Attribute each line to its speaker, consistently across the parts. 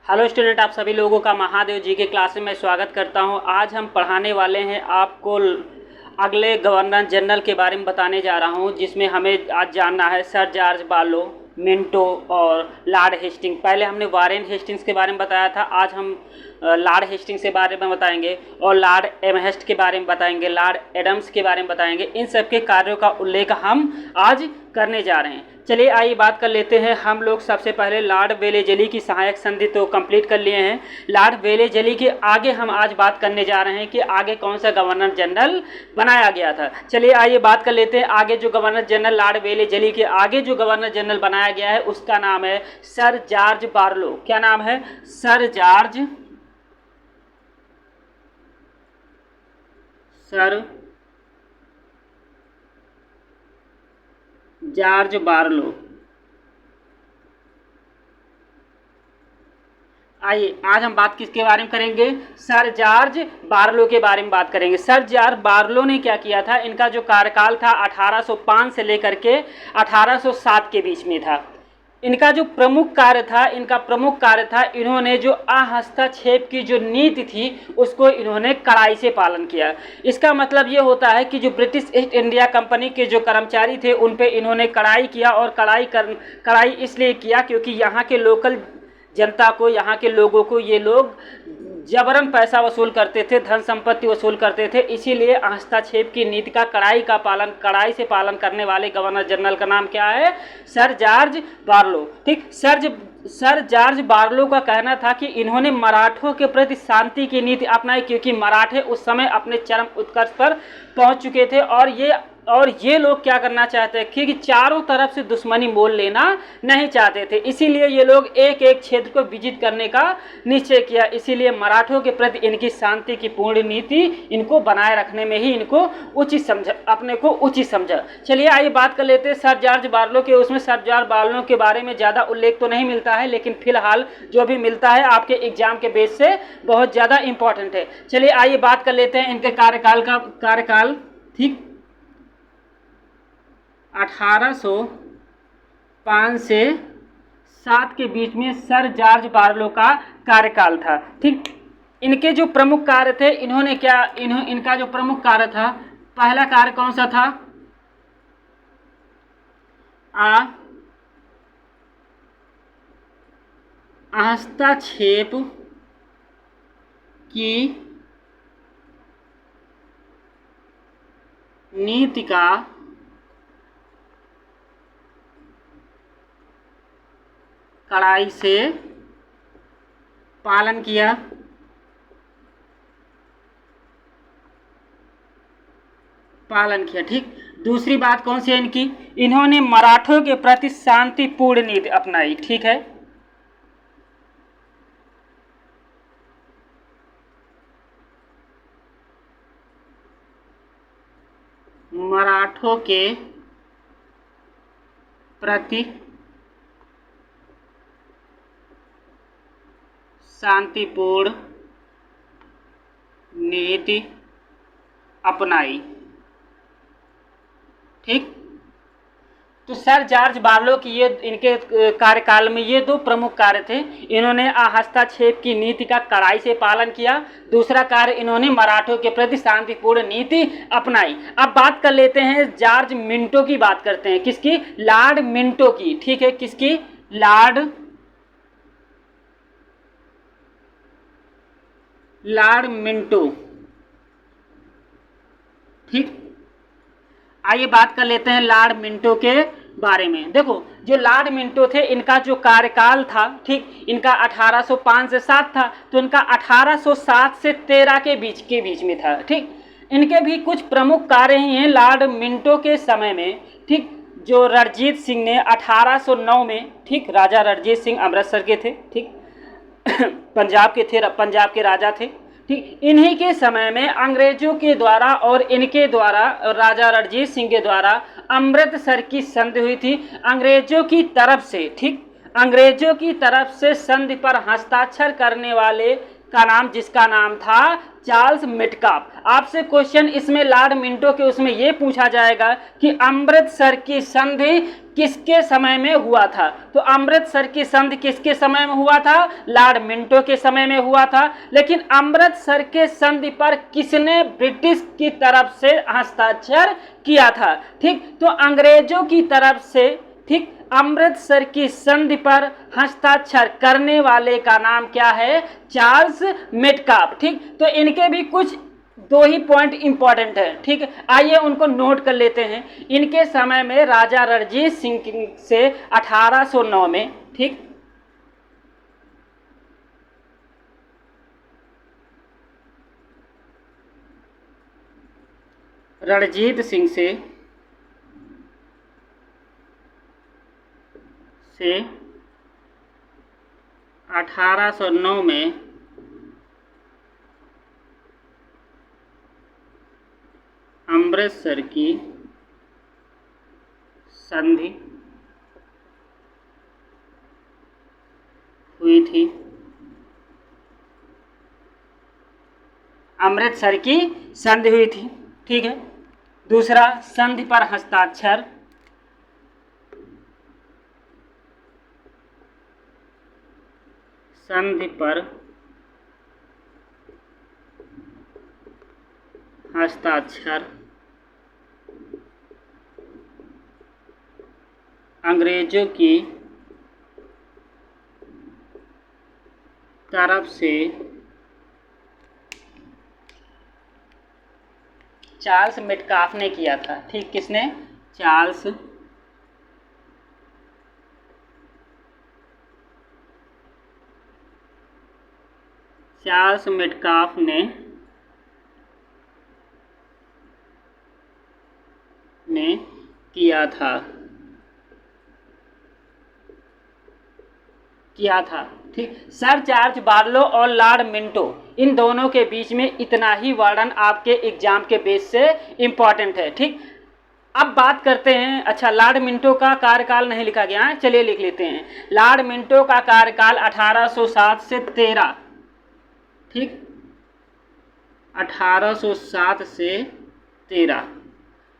Speaker 1: Hello student, आप सभी लोगों का महादेव जी के क्लास में स्वागत करता हूं। आज हम पढ़ाने वाले हैं आपको अगले गवर्नर जनरल के बारे में बताने जा रहा हूं, जिसमें हमें आज जानना है सर जॉर्ज बार्लो, मिंटो और लॉर्ड हेस्टिंग्स। पहले हमने वारेन हेस्टिंग्स के बारे में बताया था, आज हम लॉर्ड हेस्टिंग्स के बारे में बताएंगे और लॉर्ड एमहेस्ट के बारे में बताएंगे, लॉर्ड एडम्स के बारे में बताएंगे। इन सब के कार्यों का उल्लेख हम आज करने जा रहे हैं। चलिए आइए बात कर लेते हैं। हम लोग सबसे पहले लॉर्ड वेलेजली की सहायक संधि तो कंप्लीट कर लिए हैं। लॉर्ड वेलेजली के आगे हम आज बात करने जा रहे हैं कि आगे कौन सा गवर्नर जनरल बनाया गया था। चलिए आइए बात कर लेते हैं। आगे जो गवर्नर जनरल लॉर्ड वेलेजली के आगे जो गवर्नर जनरल बनाया गया है उसका नाम है सर जॉर्ज बार्लो। क्या नाम है? Sir George Barlow. आइए आज हम बात किसके बारे में करेंगे? सर जॉर्ज बार्लो के बारे में बात करेंगे। सर जॉर्ज बार्लो ने क्या किया था? इनका जो कार्यकाल था 1805 से लेकर के 1807 के बीच में था। इनका जो प्रमुख कार्य था, इन्होंने जो हस्तक्षेप की जो नीति थी उसको इन्होंने कड़ाई से पालन किया। इसका मतलब ये होता है कि जो ब्रिटिश ईस्ट इंडिया कंपनी के जो कर्मचारी थे उन पे इन्होंने कड़ाई किया, और कड़ाई इसलिए किया क्योंकि यहाँ के लोकल जनता को, यहाँ के लोगों को ये लोग जबरन पैसा वसूल करते थे, धन संपत्ति वसूल करते थे। इसीलिए हस्तक्षेप की नीति का कड़ाई से पालन करने वाले गवर्नर जनरल का नाम क्या है? Sir George Barlow. ठीक, सर जॉर्ज बार्लो का कहना था कि इन्होंने मराठों के प्रति शांति की नीति अपनाई, क्योंकि मराठे उस समय अपने चरम उत्कर्ष पर पहुंच चुके थे और ये लोग क्या करना चाहते थे कि चारों तरफ से दुश्मनी मोल लेना नहीं चाहते थे। इसीलिए ये लोग एक एक क्षेत्र को विजित करने का निश्चय किया। इसीलिए मराठों के प्रति इनकी शांति की पूर्ण नीति इनको बनाए रखने में ही इनको अपने को उचित समझा। चलिए आइए बात कर लेते हैं सर जॉर्ज बार्लो के। उसमें सर जॉर्ज बार्लो के बारे में ज़्यादा उल्लेख तो नहीं मिलता है, लेकिन फिलहाल जो भी मिलता है आपके एग्जाम के बेस से बहुत ज़्यादा इंपॉर्टेंट है। चलिए आइए बात कर लेते हैं इनके कार्यकाल। ठीक, 1805 से 7 के बीच में सर जॉर्ज बार्लो का कार्यकाल था। ठीक, इनके जो प्रमुख कार्य थे, इनका जो प्रमुख कार्य था, पहला कार्य कौन सा था? हस्तक्षेप की नीति का कड़ाई से पालन किया। ठीक, दूसरी बात कौन सी है इनकी? इन्होंने मराठों के प्रति शांतिपूर्ण नीति अपनाई। ठीक है, मराठों के प्रति शांतिपूर्ण नीति अपनाई। ठीक, तो सर जॉर्ज बार्लो की इनके कार्यकाल में ये 2 प्रमुख कार्य थे। इन्होंने हस्तक्षेप की नीति का कड़ाई से पालन किया। दूसरा कार्य, इन्होंने मराठों के प्रति शांतिपूर्ण नीति अपनाई। अब बात कर लेते हैं जॉर्ज मिंटो की। बात करते हैं किसकी? लॉर्ड मिंटो की। ठीक है, किसकी? Lord Minto. ठीक, आइए बात कर लेते हैं लॉर्ड मिंटो के बारे में। देखो, जो लॉर्ड मिंटो थे, इनका जो कार्यकाल था, ठीक, इनका 1805 से 7 था, तो इनका 1807 से 13 के बीच में था। ठीक, इनके भी कुछ प्रमुख कार्य ही हैं लॉर्ड मिंटो के समय में। ठीक, जो रणजीत सिंह ने 1809 में, ठीक, राजा रणजीत सिंह अमृतसर के थे। ठीक, पंजाब के राजा थे। ठीक, इन्हीं के समय में अंग्रेजों के द्वारा और इनके द्वारा, राजा रणजीत सिंह के द्वारा अमृतसर की संधि हुई थी अंग्रेजों की तरफ से। ठीक, अंग्रेजों की तरफ से संधि पर हस्ताक्षर करने वाले का नाम, जिसका नाम था चार्ल्स मेटकाफ। आपसे क्वेश्चन इसमें लॉर्ड मिंटो के उसमें ये पूछा जाएगा कि अमृतसर की संधि किसके समय में हुआ था। तो अमृतसर की संधि किसके समय में हुआ था? लॉर्ड मिंटो के समय में हुआ था। लेकिन अमृतसर के संधि पर किसने ब्रिटिश की तरफ से हस्ताक्षर किया था? ठीक, तो अंग्रेजों की तरफ से, ठीक, अमृतसर की संधि पर हस्ताक्षर करने वाले का नाम क्या है? Charles Metcalfe. ठीक, तो इनके भी कुछ दो ही पॉइंट इंपॉर्टेंट है। ठीक, आइए उनको नोट कर लेते हैं। इनके समय में राजा रणजीत सिंह से 1809 में, ठीक, रणजीत सिंह से 1809 में अमृतसर की संधि हुई थी। अमृतसर की संधि हुई थी, ठीक है। दूसरा, संधि पर हस्ताक्षर, संधि पर हस्ताक्षर अंग्रेजों की तरफ से चार्ल्स मेटकाफ ने किया था। ठीक, किसने? चार्ल्स मेटकाफ ने किया था। ठीक, सर जॉर्ज बारलो और लॉर्ड मिंटो, इन दोनों के बीच में इतना ही वर्णन आपके एग्जाम के बेस से इम्पॉर्टेंट है। ठीक, अब बात करते हैं। अच्छा, लॉर्ड मिंटो का कार्यकाल नहीं लिखा गया है, चलिए लिख लेते हैं। लॉर्ड मिंटो का कार्यकाल 1807 से 13, ठीक, 1807 से 13।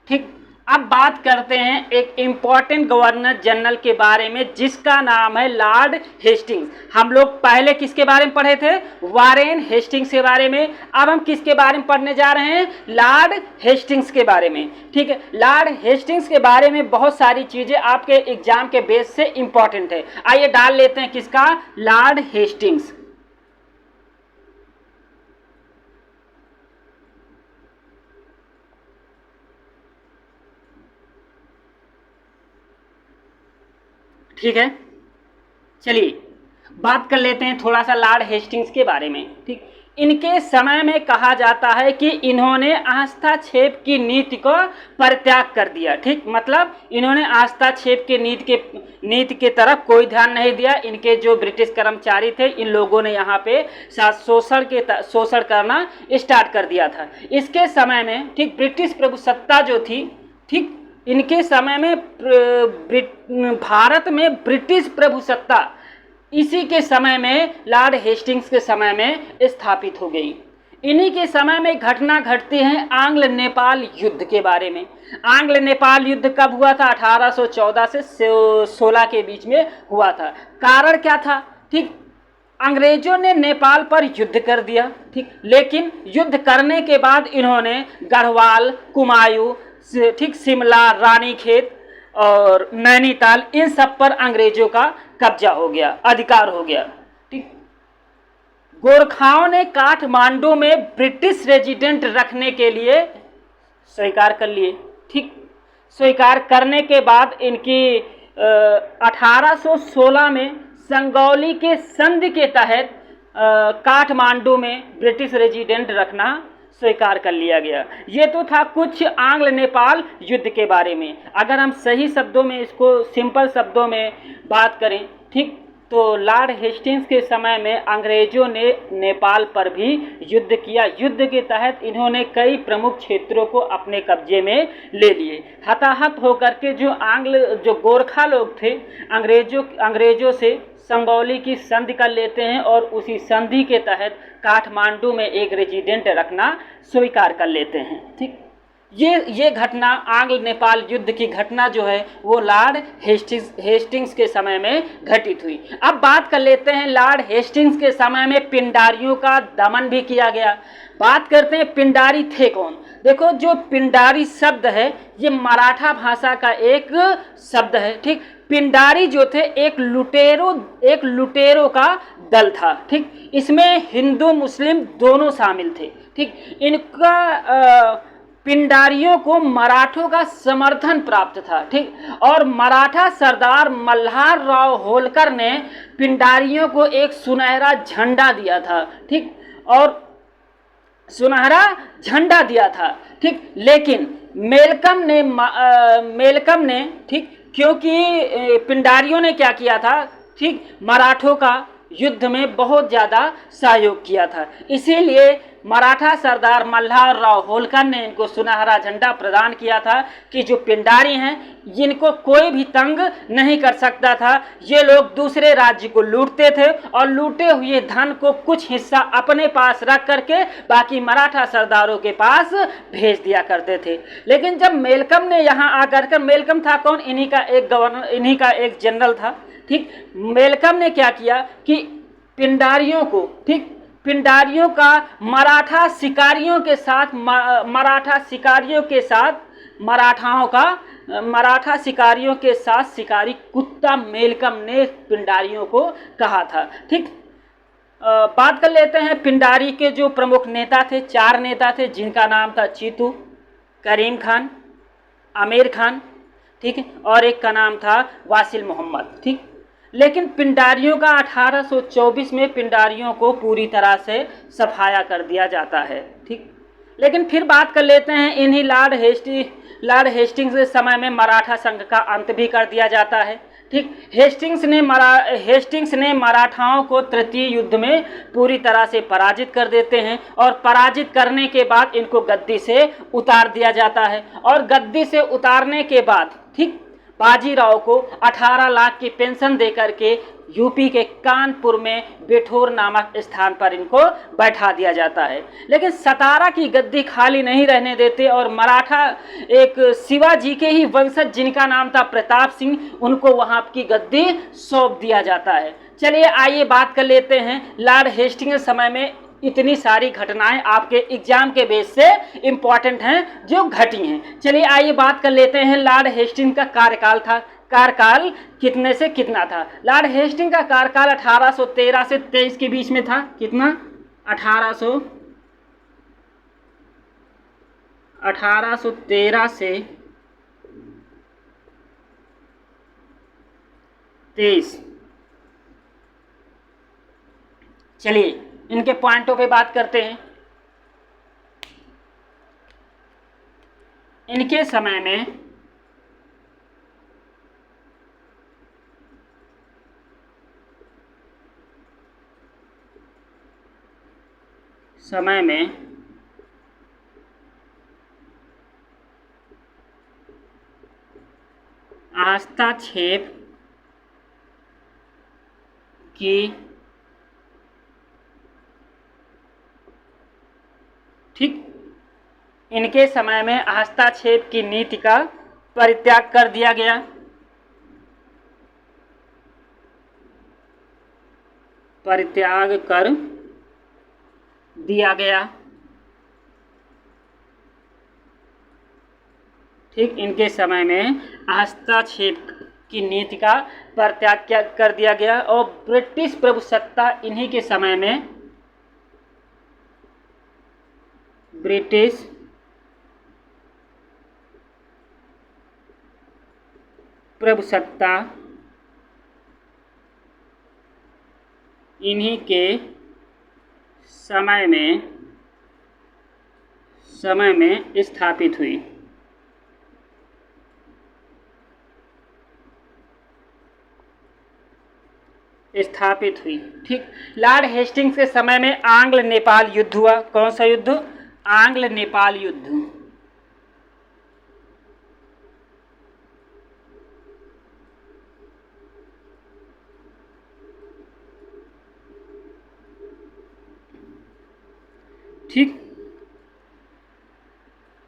Speaker 1: ठीक, अब बात करते हैं एक इम्पॉर्टेंट गवर्नर जनरल के बारे में, जिसका नाम है लॉर्ड हेस्टिंग्स। हम लोग पहले किसके बारे में पढ़े थे? वारेन हेस्टिंग्स के बारे में। अब हम किसके बारे में पढ़ने जा रहे हैं? लॉर्ड हेस्टिंग्स के बारे में। ठीक है, लॉर्ड हेस्टिंग्स के बारे में बहुत सारी चीजें आपके एग्जाम के बेस से इंपॉर्टेंट है। आइए डाल लेते हैं किसका? Lord Hastings. ठीक है, चलिए बात कर लेते हैं थोड़ा सा लॉर्ड हेस्टिंग्स के बारे में। ठीक, इनके समय में कहा जाता है कि इन्होंने हस्तक्षेप की नीति को परित्याग कर दिया। ठीक, मतलब इन्होंने हस्तक्षेप की नीति के तरफ कोई ध्यान नहीं दिया। इनके जो ब्रिटिश कर्मचारी थे, इन लोगों ने यहाँ पे शोषण करना स्टार्ट कर दिया था। इसके समय में, ठीक, ब्रिटिश प्रभुसत्ता जो थी, ठीक, इनके समय में भारत में ब्रिटिश प्रभुसत्ता इसी के समय में, लॉर्ड हेस्टिंग्स के समय में स्थापित हो गई। इन्हीं के समय में घटना घटती है आंग्ल नेपाल युद्ध के बारे में। आंग्ल नेपाल युद्ध कब हुआ था? 1814 से 16 के बीच में हुआ था। कारण क्या था? ठीक, अंग्रेजों ने नेपाल पर युद्ध कर दिया। ठीक, लेकिन युद्ध करने के बाद इन्होंने गढ़वाल, कुमायूं, ठीक, शिमला, रानीखेत और नैनीताल, इन सब पर अंग्रेजों का कब्जा हो गया, अधिकार हो गया। ठीक, गोरखाओं ने काठमांडू में ब्रिटिश रेजिडेंट रखने के लिए स्वीकार कर लिए। ठीक, स्वीकार करने के बाद इनकी 1816 में संगौली के संधि के तहत काठमांडू में ब्रिटिश रेजिडेंट रखना स्वीकार कर लिया गया। ये तो था कुछ आंग्ल नेपाल युद्ध के बारे में। अगर हम सही शब्दों में, इसको सिंपल शब्दों में बात करें, ठीक, तो लॉर्ड हेस्टिंग्स के समय में अंग्रेजों ने नेपाल पर भी युद्ध किया। युद्ध के तहत इन्होंने कई प्रमुख क्षेत्रों को अपने कब्जे में ले लिए। हताहत होकर के जो गोरखा लोग थे अंग्रेजों से संगौली की संधि कर लेते हैं और उसी संधि के तहत काठमांडू में एक रेजिडेंट रखना स्वीकार कर लेते हैं। ठीक, ये घटना आंग्ल नेपाल युद्ध की घटना जो है वो लॉर्ड हेस्टिंग्स के समय में घटित हुई। अब बात कर लेते हैं लॉर्ड हेस्टिंग्स के समय में पिंडारियों का दमन भी किया गया। बात करते हैं पिंडारी थे कौन। देखो, जो पिंडारी शब्द है ये मराठा भाषा का एक शब्द है। ठीक, पिंडारी जो थे एक लुटेरों का दल था। ठीक, इसमें हिंदू मुस्लिम दोनों शामिल थे। ठीक, इनका पिंडारियों को मराठों का समर्थन प्राप्त था। ठीक, और मराठा सरदार मल्हार राव होलकर ने पिंडारियों को एक सुनहरा झंडा दिया था। ठीक, और सुनहरा झंडा दिया था। ठीक, लेकिन मेलकम ने ठीक, क्योंकि पिंडारियों ने क्या किया था, ठीक, मराठों का युद्ध में बहुत ज़्यादा सहयोग किया था, इसीलिए मराठा सरदार मल्हार राव होलकर ने इनको सुनहरा झंडा प्रदान किया था कि जो पिंडारी हैं जिनको कोई भी तंग नहीं कर सकता था। ये लोग दूसरे राज्य को लूटते थे और लूटे हुए धन को कुछ हिस्सा अपने पास रख करके बाकी मराठा सरदारों के पास भेज दिया करते थे। लेकिन जब मेलकम ने यहाँ आकर मेलकम था कौन, इन्हीं का एक जनरल था। ठीक, मेलकम ने क्या किया कि पिंडारियों को, ठीक, पिंडारियों का मराठा शिकारियों के साथ शिकारी कुत्ता मेलकम ने पिंडारियों को कहा था। ठीक, बात कर लेते हैं पिंडारी के जो प्रमुख नेता थे। 4 नेता थे जिनका नाम था चीतू, करीम खान, आमिर खान, ठीक है, और एक का नाम था वासिल मोहम्मद। ठीक, लेकिन पिंडारियों का 1824 में पिंडारियों को पूरी तरह से सफाया कर दिया जाता है। ठीक, लेकिन फिर बात कर लेते हैं इन्हीं लॉर्ड हेस्टिंग्स के समय में मराठा संघ का अंत भी कर दिया जाता है। ठीक, हेस्टिंग्स ने मराठाओं को तृतीय युद्ध में पूरी तरह से पराजित कर देते हैं और पराजित करने के बाद इनको गद्दी से उतार दिया जाता है। और गद्दी से उतारने के बाद, ठीक, बाजीराव को 18 लाख की पेंशन देकर के यूपी के कानपुर में बिठूर नामक स्थान पर इनको बैठा दिया जाता है। लेकिन सतारा की गद्दी खाली नहीं रहने देते और मराठा एक शिवाजी के ही वंशज जिनका नाम था प्रताप सिंह, उनको वहां की गद्दी सौंप दिया जाता है। चलिए आइए बात कर लेते हैं लॉर्ड हेस्टिंग्स समय में इतनी सारी घटनाएं आपके एग्जाम के बेस से इम्पॉर्टेंट हैं जो घटी हैं। चलिए आइए बात कर लेते हैं लॉर्ड हेस्टिंग्स का कार्यकाल कितने से कितना था। लॉर्ड हेस्टिंग्स का कार्यकाल 1813 से 23 के बीच में था। कितना? 1813 से 23। चलिए इनके पॉइंटों पे बात करते हैं। इनके समय में हस्तक्षेप की, ठीक, इनके समय में हस्तक्षेप की नीति का परित्याग कर दिया गया। ठीक, इनके समय में हस्तक्षेप की नीति का परित्याग कर दिया गया और ब्रिटिश प्रभुसत्ता इन्हीं के समय में ब्रिटिश प्रभुसत्ता इन्हीं के समय में स्थापित हुई। स्थापित हुई। ठीक, लॉर्ड हेस्टिंग्स के समय में आंग्ल नेपाल युद्ध हुआ। कौन सा युद्ध? आंग्ल नेपाल युद्ध। ठीक,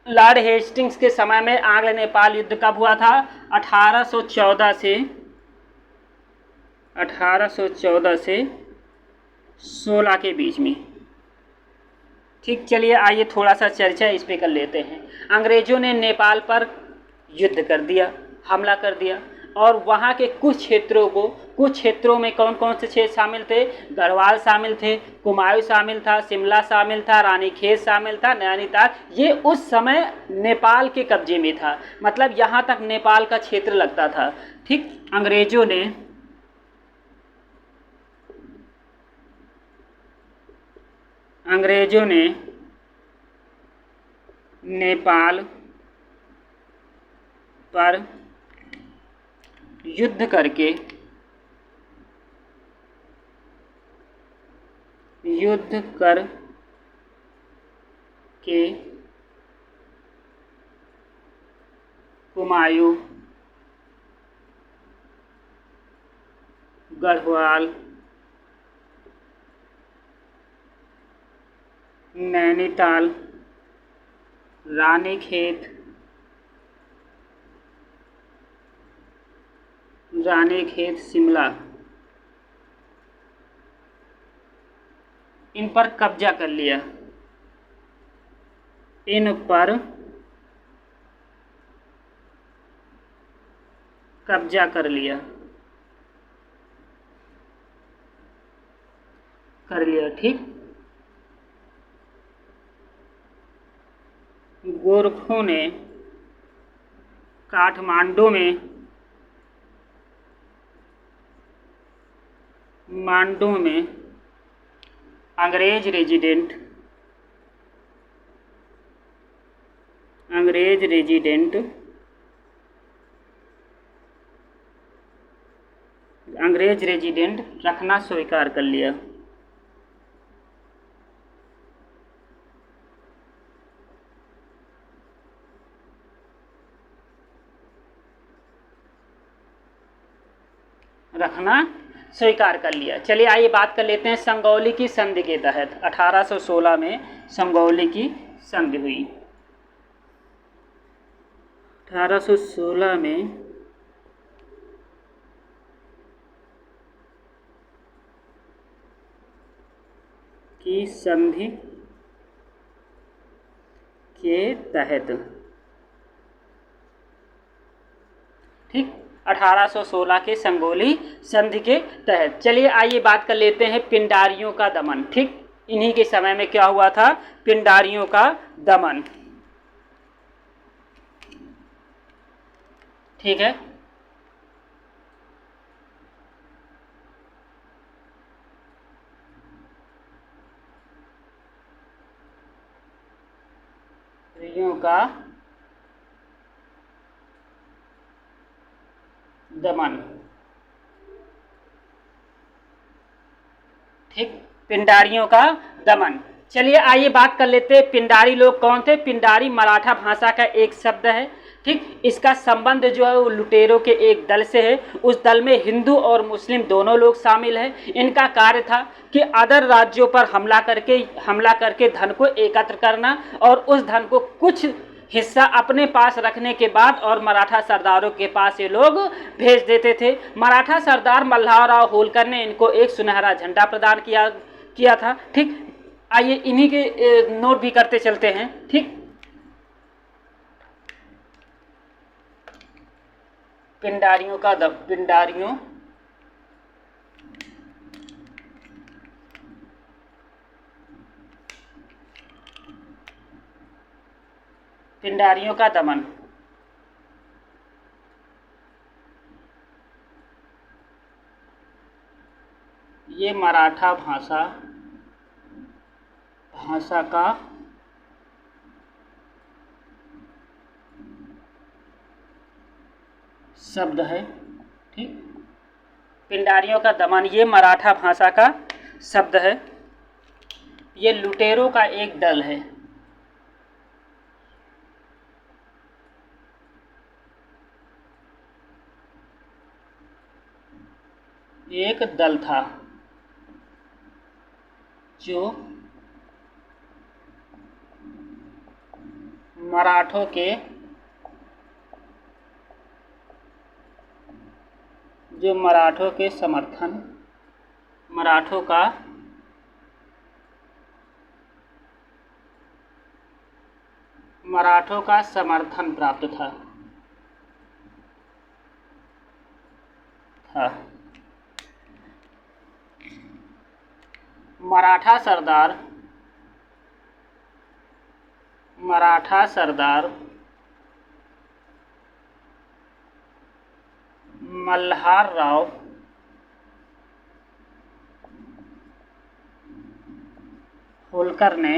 Speaker 1: लॉर्ड हेस्टिंग्स के समय में आंग्ल नेपाल युद्ध कब हुआ था? 1814 से 16 के बीच में। ठीक, चलिए आइए थोड़ा सा चर्चा इस पे कर लेते हैं। अंग्रेजों ने नेपाल पर युद्ध कर दिया, हमला कर दिया, और वहाँ के कुछ क्षेत्रों में कौन कौन से क्षेत्र शामिल थे? गढ़वाल शामिल थे, कुमाऊं शामिल था, शिमला शामिल था, रानीखेत शामिल था, नैनीताल, ये उस समय नेपाल के कब्जे में था। मतलब यहाँ तक नेपाल का क्षेत्र लगता था। ठीक, अंग्रेजों ने नेपाल पर युद्ध करके कुमायूं, गढ़वाल, नैनीताल, रानीखेत, शिमला, इन पर कब्जा कर लिया। इन पर कब्जा कर लिया। ठीक, गोरखों ने काठमांडू में अंग्रेज रेजिडेंट रखना स्वीकार कर लिया। चलिए आइए बात कर लेते हैं संगौली की संधि के तहत। 1816 में संगौली की संधि हुई। 1816 में की संधि के तहत। ठीक, 1816 के संगौली संधि के तहत। चलिए आइए बात कर लेते हैं पिंडारियों का दमन। ठीक, इन्हीं के समय में क्या हुआ था? पिंडारियों का दमन। ठीक है, पिंडारियों का दमन। ठीक, पिंडारियों का दमन। चलिए आइए बात कर लेते हैं पिंडारी लोग कौन थे। पिंडारी मराठा भाषा का एक शब्द है। ठीक, इसका संबंध जो है वो लुटेरों के एक दल से है। उस दल में हिंदू और मुस्लिम दोनों लोग शामिल हैं। इनका कार्य था कि अदर राज्यों पर हमला करके धन को एकत्र करना और उस धन को कुछ हिस्सा अपने पास रखने के बाद और मराठा सरदारों के पास ये लोग भेज देते थे। मराठा सरदार मल्हारराव होलकर ने इनको एक सुनहरा झंडा प्रदान किया था। ठीक, आइए इन्हीं के नोट भी करते चलते हैं। ठीक, पिंडारियों का दमन। ये मराठा भाषा का शब्द है। ठीक, पिंडारियों का दमन, ये मराठा भाषा का शब्द है। ये लुटेरों का एक दल है। एक दल था जो मराठों के समर्थन, मराठों का समर्थन प्राप्त था। मराठा सरदार मल्हार राव होलकर ने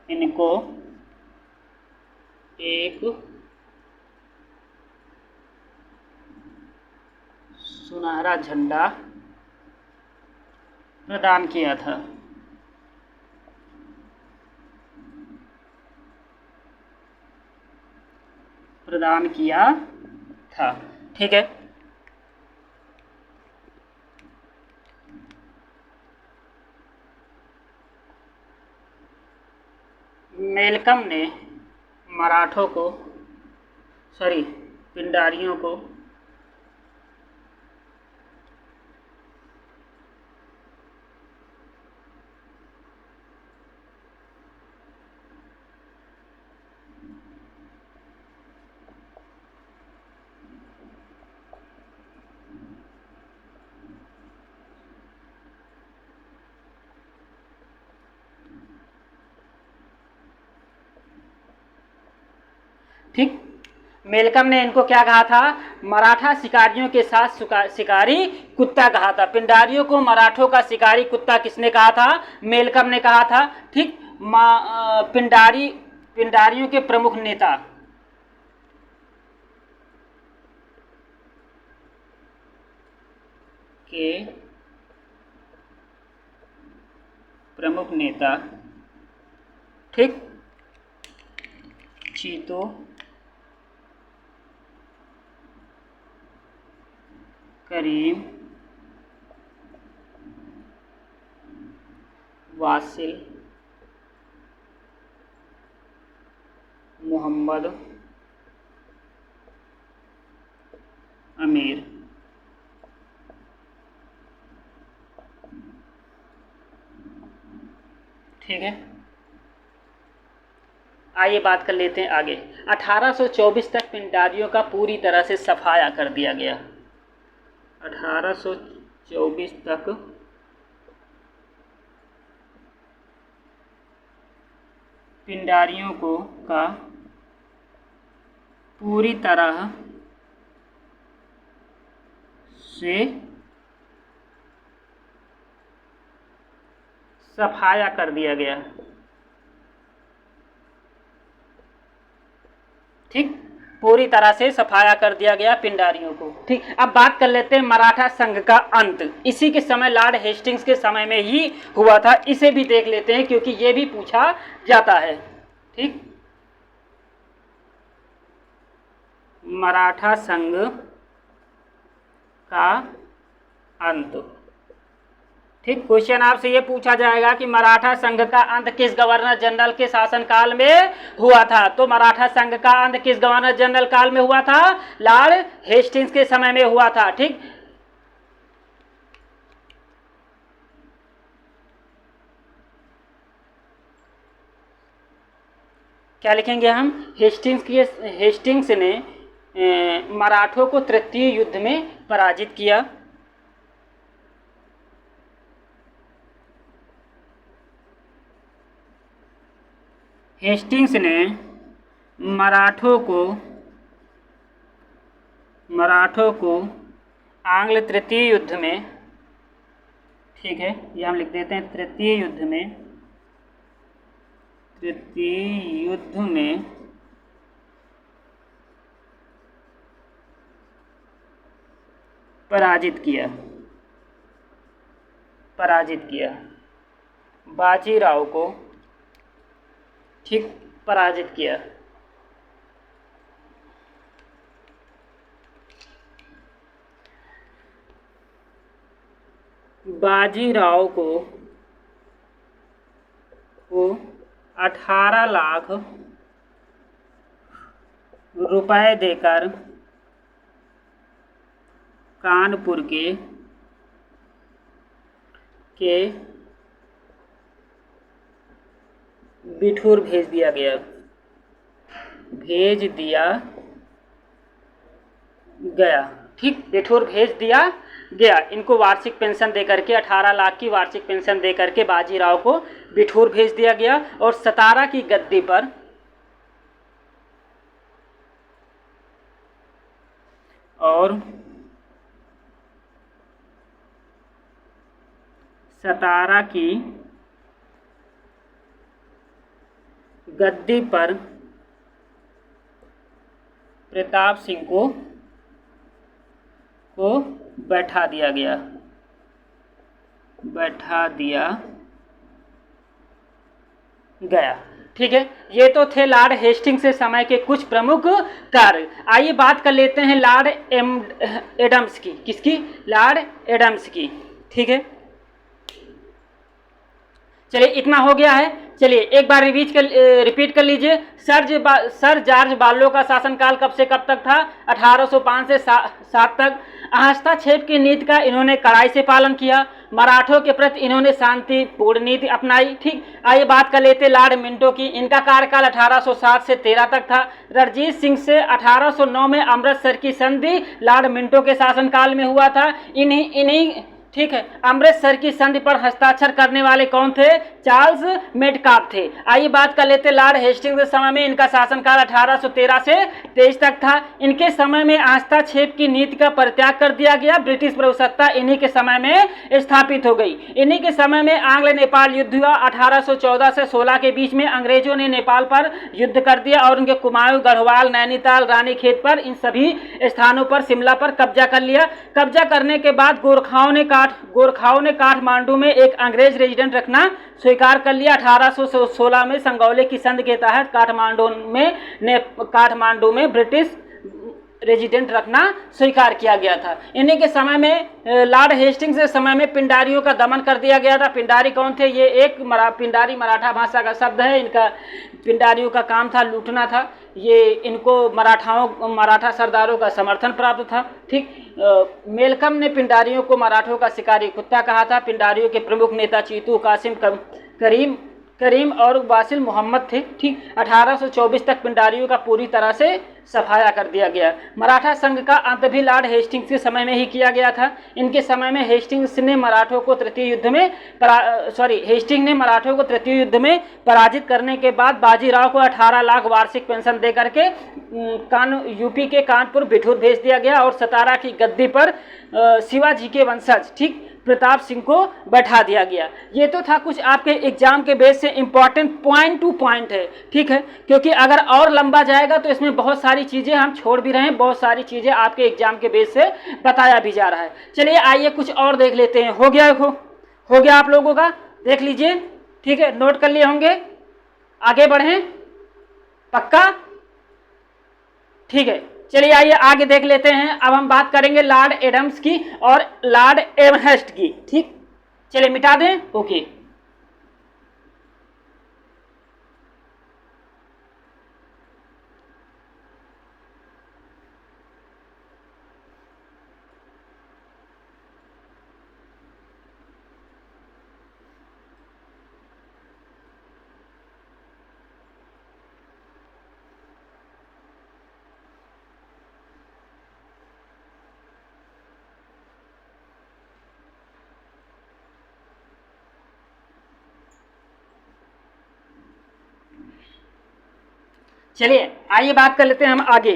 Speaker 1: इनको एक सुनहरा झंडा प्रदान किया था। ठीक है। मेलकम ने पिंडारियों को ठीक, मेलकम ने इनको क्या कहा था? मराठा शिकारियों के साथ शिकारी कुत्ता कहा था। पिंडारियों को मराठों का शिकारी कुत्ता किसने कहा था? मेलकम ने कहा था। ठीक, पिंडारियों के प्रमुख नेता ठीक, चीतो, करीम, वासिल, मोहम्मद, अमीर। ठीक है, आइए बात कर लेते हैं आगे। 1824 तक पिंडारियों का पूरी तरह से सफाया कर दिया गया। 1824 तक पिंडारियों का पूरी तरह से सफाया कर दिया गया। ठीक, पूरी तरह से सफाया कर दिया गया पिंडारियों को। ठीक, अब बात कर लेते हैं मराठा संघ का अंत। इसी के समय लॉर्ड हेस्टिंग्स के समय में ही हुआ था। इसे भी देख लेते हैं क्योंकि ये भी पूछा जाता है। ठीक, मराठा संघ का अंत। ठीक, क्वेश्चन आपसे ये पूछा जाएगा कि मराठा संघ का अंत किस गवर्नर जनरल के शासनकाल में हुआ था? तो मराठा संघ का अंत किस गवर्नर जनरल काल में हुआ था? लॉर्ड हेस्टिंग्स के समय में हुआ था। ठीक, क्या लिखेंगे हम? हेस्टिंग्स ने मराठों को तृतीय युद्ध में पराजित किया। हेस्टिंग्स ने मराठों को आंग्ल तृतीय युद्ध में, ठीक है, ये हम लिख देते हैं, तृतीय युद्ध में पराजित किया, पराजित किया, बाजीराव को ठीक पराजित किया। बाजीराव को 18 लाख रुपए देकर कानपुर के बिठूर भेज दिया गया, भेज दिया गया। ठीक, बिठूर भेज दिया गया। इनको वार्षिक पेंशन देकर के 18 लाख की वार्षिक पेंशन देकर के बाजीराव को बिठूर भेज दिया गया और सतारा की गद्दी पर सतारा की गद्दी पर प्रताप सिंह को बैठा दिया गया, बैठा दिया गया। ठीक है, ये तो थे लॉर्ड हेस्टिंग्स से समय के कुछ प्रमुख कार्य। आइए बात कर लेते हैं लॉर्ड एडम्स की। किसकी? लॉर्ड एडम्स की। ठीक है, चलिए इतना हो गया है। चलिए एक बार रिपीट कर लीजिए। सर जॉर्ज बार्लो का शासनकाल कब से कब तक था? 1805 से 7 तक। हस्तक्षेप की नीति का इन्होंने कड़ाई से पालन किया। मराठों के प्रति इन्होंने शांतिपूर्ण नीति अपनाई। ठीक, आइए बात कर लेते लॉर्ड मिंटो की। इनका कार्यकाल 1807 से 13 तक था। रणजीत सिंह से 1809 में अमृतसर की संधि लॉर्ड मिंटो के शासनकाल में हुआ था। इन्हीं ठीक है, अमृतसर की संधि पर हस्ताक्षर करने वाले कौन थे? चार्ल्स मेडकाफ थे। आइए बात कर लेते लॉर्ड हेस्टिंग्स के समय में। इनका शासनकाल 1813 से 23 तक था। इनके समय में हस्तक्षेप की नीति का परित्याग कर दिया गया। ब्रिटिश प्रभुसत्ता इन्हीं के समय में स्थापित हो गई। इन्हीं के समय में आंग्ल नेपाल युद्ध हुआ। 1814 से 16 के बीच में अंग्रेजों ने नेपाल पर युद्ध कर दिया और उनके कुमाऊं, गढ़वाल, नैनीताल, रानीखेत पर, इन सभी स्थानों पर, शिमला पर कब्जा कर लिया। कब्जा करने के बाद गोरखाओं ने काठमांडू में एक अंग्रेज रेजिडेंट रखना स्वीकार कर लिया। 1816 में संगौले की संधि के तहत काठमांडू में ब्रिटिश रेजिडेंट रखना स्वीकार किया गया था। इन्हीं के समय में लॉर्ड हेस्टिंग्स के समय में पिंडारियों का दमन कर दिया गया था। पिंडारी कौन थे? ये एक पिंडारी मराठा भाषा का शब्द है। इनका पिंडारियों का काम था लूटना था। ये इनको मराठा सरदारों का समर्थन प्राप्त था। ठीक, मेलकम ने पिंडारियों को मराठों का शिकारी कुत्ता कहा था। पिंडारियों के प्रमुख नेता चीतू, कासिम, करीम और वासिल मोहम्मद थे। ठीक, 1824 तक पिंडारियों का पूरी तरह से सफाया कर दिया गया। मराठा संघ का अंत भी लॉर्ड हेस्टिंग्स के समय में ही किया गया था। इनके समय में हेस्टिंग्स ने मराठों को तृतीय युद्ध में पराजित करने के बाद बाजीराव को 18 लाख वार्षिक पेंशन दे करके यूपी के कानपुर बिठूर भेज दिया गया और सतारा की गद्दी पर शिवाजी के वंशज ठीक प्रताप सिंह को बैठा दिया गया। ये तो था कुछ आपके एग्जाम के बेस से इंपॉर्टेंट पॉइंट टू पॉइंट है। ठीक है, क्योंकि अगर और लंबा जाएगा तो इसमें बहुत सारी चीज़ें हम छोड़ भी रहे हैं, बहुत सारी चीज़ें आपके एग्जाम के बेस से बताया भी जा रहा है। चलिए आइए कुछ और देख लेते हैं। हो गया आप लोगों का? देख लीजिए। ठीक है, नोट कर लिए होंगे। आगे बढ़ें? पक्का? ठीक है, चलिए आइए आगे देख लेते हैं। अब हम बात करेंगे लॉर्ड एडम्स की और लॉर्ड एमहेस्ट की। ठीक, चलिए मिटा दें। ओके, चलिए आइए बात कर लेते हैं हम आगे।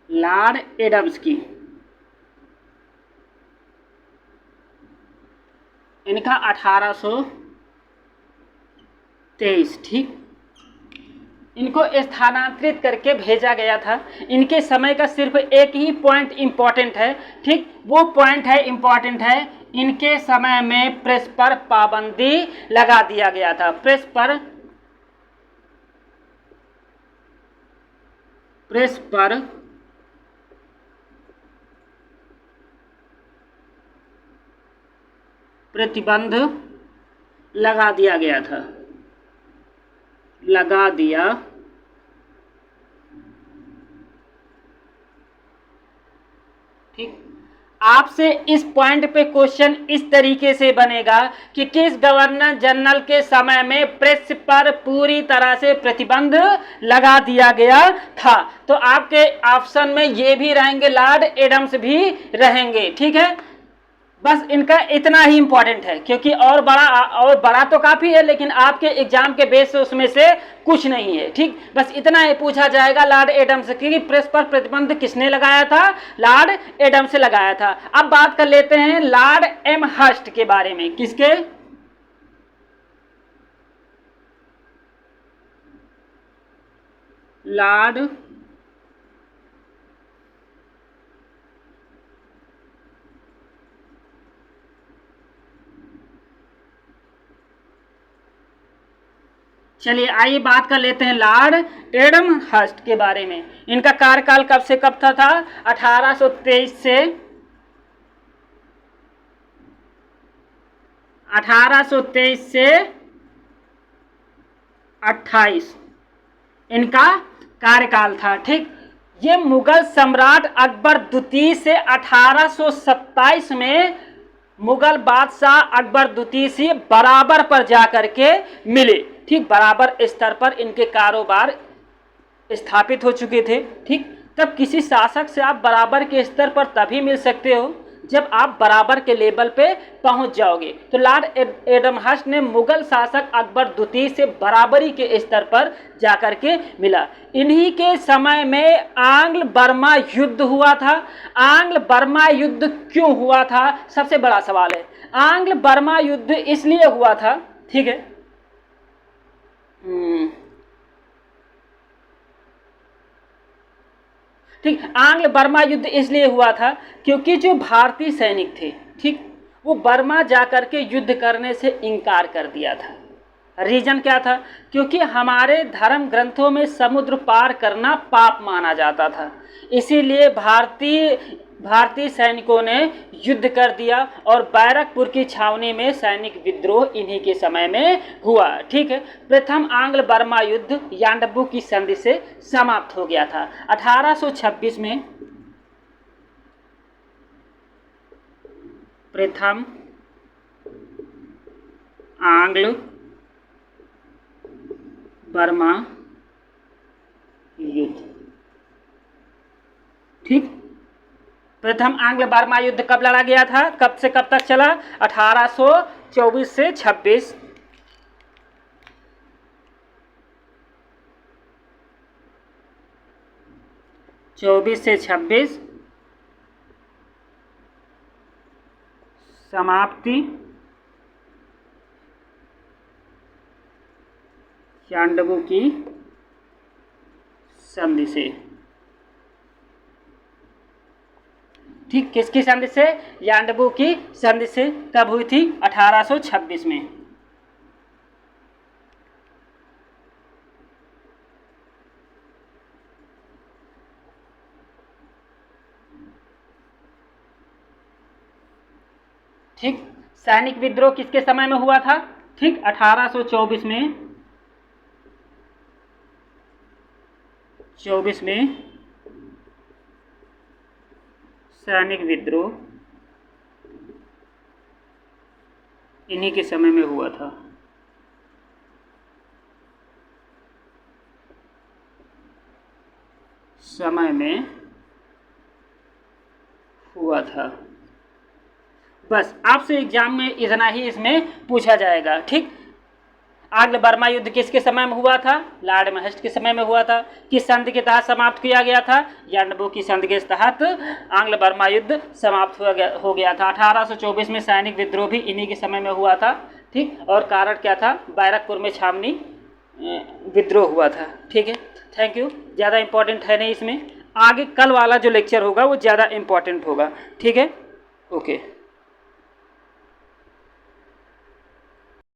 Speaker 1: लॉर्ड एडम्स की। इनका 1823, ठीक। इनको स्थानांतरित करके भेजा गया था। इनके समय का सिर्फ एक ही पॉइंट इंपॉर्टेंट है, ठीक। वो पॉइंट है इंपॉर्टेंट है, इनके समय में प्रेस पर पाबंदी लगा दिया गया था। प्रेस पर प्रतिबंध लगा दिया गया था, लगा दिया। ठीक। आपसे इस पॉइंट पे क्वेश्चन इस तरीके से बनेगा कि किस गवर्नर जनरल के समय में प्रेस पर पूरी तरह से प्रतिबंध लगा दिया गया था। तो आपके ऑप्शन में ये भी रहेंगे, लॉर्ड एडम्स भी रहेंगे, ठीक है। बस इनका इतना ही इंपॉर्टेंट है, क्योंकि और बड़ा तो काफी है, लेकिन आपके एग्जाम के बेस से उसमें से कुछ नहीं है, ठीक। बस इतना ही पूछा जाएगा लॉर्ड एडम्स की, प्रेस पर प्रतिबंध किसने लगाया था, लॉर्ड एडम्स से लगाया था। अब बात कर लेते हैं लॉर्ड एमहर्स्ट के बारे में। किसके? लॉर्ड चलिए आइए बात कर लेते हैं लॉर्ड एडमहर्स्ट के बारे में। इनका कार्यकाल कब से कब था 1823 से 28 इनका कार्यकाल था, ठीक। ये मुगल सम्राट अकबर द्वितीय से 1827 में मुगल बादशाह अकबर द्वितीय से बराबर पर जाकर के मिले, ठीक। बराबर स्तर पर इनके कारोबार स्थापित हो चुके थे, ठीक। तब किसी शासक से आप बराबर के स्तर पर तभी मिल सकते हो जब आप बराबर के लेवल पे पहुंच जाओगे। तो लॉर्ड एडमहर्स्ट ने मुगल शासक अकबर द्वितीय से बराबरी के स्तर पर जाकर के मिला। इन्हीं के समय में आंग्ल बर्मा युद्ध हुआ था। आंग्ल बर्मा युद्ध क्यों हुआ था, सबसे बड़ा सवाल है। आंग्ल बर्मा युद्ध इसलिए हुआ था, ठीक है, ठीक। आंग्ल बर्मा युद्ध इसलिए हुआ था क्योंकि जो भारतीय सैनिक थे, ठीक, वो बर्मा जाकर के युद्ध करने से इनकार कर दिया था। रीजन क्या था? क्योंकि हमारे धर्म ग्रंथों में समुद्र पार करना पाप माना जाता था, इसीलिए भारतीय सैनिकों ने युद्ध कर दिया और बैरकपुर की छावनी में सैनिक विद्रोह इन्हीं के समय में हुआ, ठीक है। प्रथम आंग्ल बर्मा युद्ध यांडबू की संधि से समाप्त हो गया था 1826 में। प्रथम आंग्ल बर्मा युद्ध, ठीक। प्रथम आंग्ल बर्मा युद्ध कब लड़ा गया था, कब से कब तक चला? 1824 से 26। समाप्ति यांडबू की संधि से, ठीक। किसकी संधि से? यांडबू की संधि से। कब हुई थी? 1826 में। ठीक। सैनिक विद्रोह किसके समय में हुआ था? ठीक, 1824 में। 24 में सैनिक विद्रोह इन्हीं के समय में हुआ था। समय में हुआ था। बस आपसे एग्जाम में इतना ही इसमें पूछा जाएगा, ठीक। आंग्ल बर्मा युद्ध किसके समय में हुआ था? लॉर्ड महस्ट के समय में हुआ था। किस संधि के तहत समाप्त किया गया था? यांडबू की संधि के तहत आंग्ल बर्मा युद्ध समाप्त हो गया था। 1824 में सैनिक विद्रोह भी इन्हीं के समय में हुआ था। ठीक, और कारण क्या था? बैरकपुर में छावनी विद्रोह हुआ था। ठीक है, थैंक यू। ज़्यादा इंपॉर्टेंट है नहीं इसमें, आगे कल वाला जो लेक्चर होगा वो ज़्यादा इंपॉर्टेंट होगा। ठीक है, ओके।